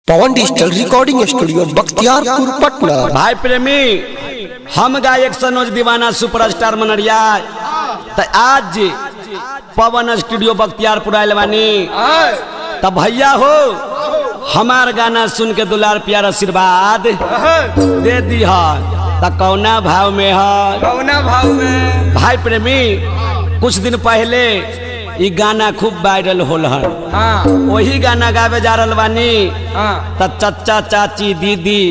पवन digital recording studio Bakhtiyarpur Patna. भाई प्रेमी हम गायक सनोज दीवाना सुपरस्टार मनरिया आज पवन स्टूडियो बख्तियारपुर आयल बानी। तब भैया हो हमार गाना सुन के दुलार प्यार आशीर्वाद दे दी है। कौना भाव में है कौना भाव में भाई प्रेमी कुछ दिन पहले ये गाना खूब वायरल होल है। हाँ वही गाना गावे जा रहा बानी। हाँ त चाचा चाची दीदी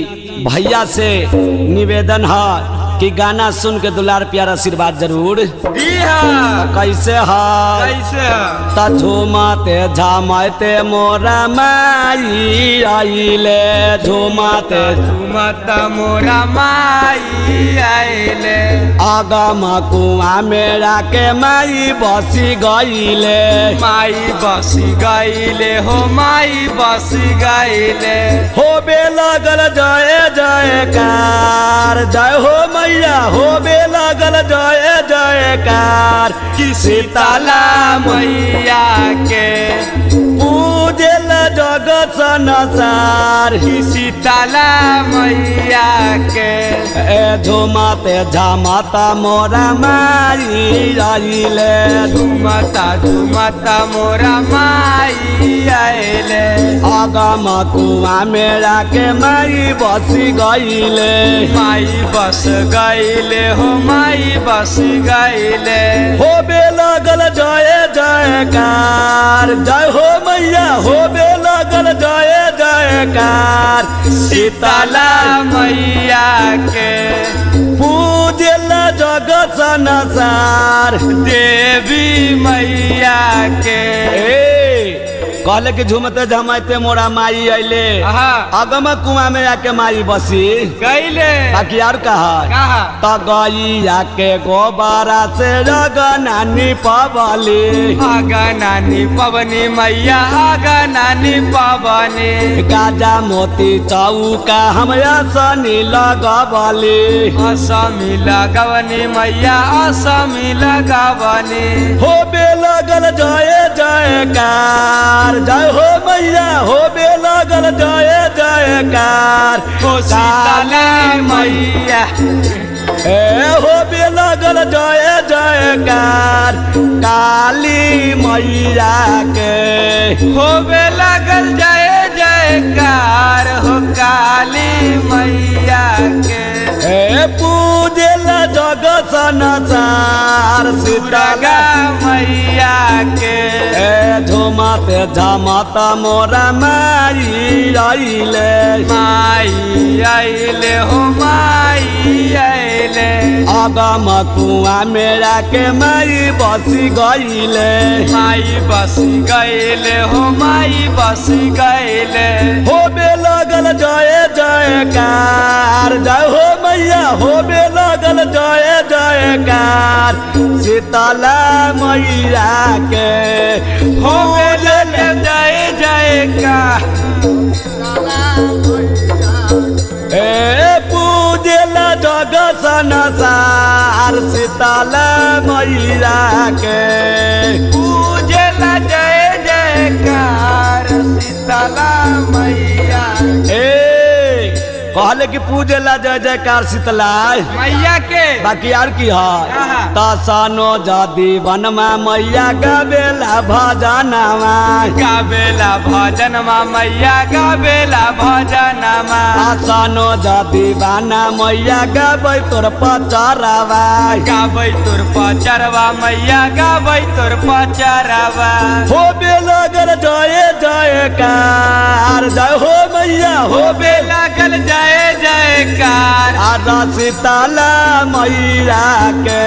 भैया से निवेदन है कि गाना सुन के दुलार प्यार आशीर्वाद जरूर दी है। कैसे है कैसे है? त झूमते झामते मोरा माई आइले झूमते झूमता मोरा माई आइले आगम कुआ मेरा के माई बसी गईले माई बसी गईले हो माई बसी गईले होबे लगल जय जयकार जय हो मैया होबे लगल जय जयकार कि सीताला मैया के पूजल जगत संसार कि सीताला मैया के ए झुमते झामता मोरा माई आइले झूमता झूमता मोरा माई आइले आगम कुआ मेरा के माई बसी गईले माई बस गईले हो माई बस गईले होबे लगल जय जयकार जय हो मैया होबे लगल जय जयकार सीताला मैया के पूजल जगत संसार देवी मैया के कहले कि झुमते झमते मोरा माई अइले आहा अगम कुआ में आके माई बसी गईले बाकी और कहा कहा त गैया के गोबरा से जगनानी पबली आगा नानी पवनी मैया आगा नानी पवनी गाजा मोती चौका हम सनी लगबली असमी लगवनी मैया असमी लगवनी होबे लगल जय जयकार जय हो मैया होबे लगल जय जयकार हो सीताला मैया ए होबे लगल जय जयकार काली मैया के होबे लगल जय जयकार हो काली मैया के ए पूजल जगत संसार दुर्गा मैया के ए झुमते झमता मोरा माई आइले माई आइले हो माई आइले आगम कुआ मेरा के माई बसी गईले माई बस गईले हो माई बस गईले होबे लगल जय जयकार जय हो मैया होबे लगल जय जयकार सीताला मैया के होबे लगल जय जयकार ए पूजल जगत संसार सीताला मैया के पूजल जय जयकार सीताला मैया कहले कि पूजला जय जयकार शीतला मैया के बाकी यार की है कहा? तसनो जदी वनमा मैया गबेला भजनमा गावेला भजनमा मैया गावेला भजनमा आसनो जदी बाना मैया गबै तोर पचरवा गाबै तोर पचरवा मैया गाबै तोर पचरवा होबे लगल जय जयकार जय हो मैया होबे लागल जय जयकार आदा सीताला मैया के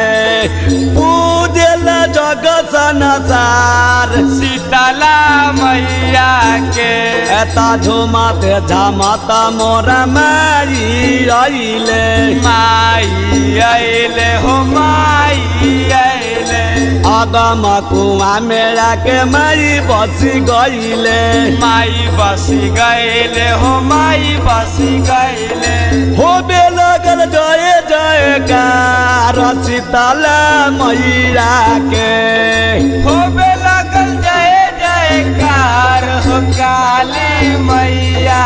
पूजल जगत संसार सीताला मैया के एता झुमते झमता मोरा माई आइले माई आइले हो माई आइले आगम कुआ मेरा के माई बसी गईले माई बसी गईले हो माई बसी गईले होबे लगल जय जयकार सीताला मैया के होबे लगल जय जयकार हो काली मैया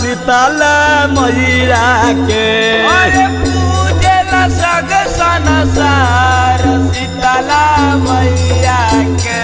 शीतला मैया के अरे पूजेला सग संसार शीतला मैया के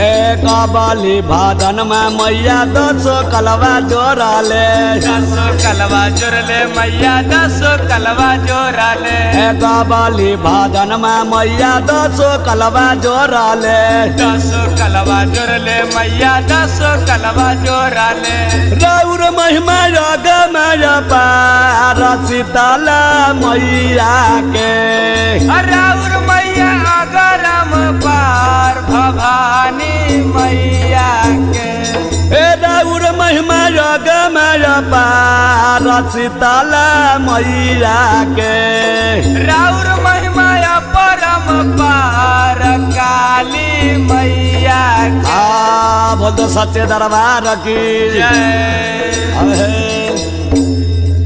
एक बाली भादन में मैया 10 कलवा जोड़ाले 10 कलवा जोड़ले मैया 10 कलवा जोड़ाले एक बाली भादन में मैया 10 कलवा जोड़ाले 10 कलवा जोड़ले मैया 10 कलवा जोड़ाले राउर महिमा योग में पार शीतला मैया के राउर मैया अगरम पार भवानी मैया के राउर महिमा योग में पार शीतला मैया के राउर महिमा परम पार काली मैया के बोल दो सच्चे दरबार की जय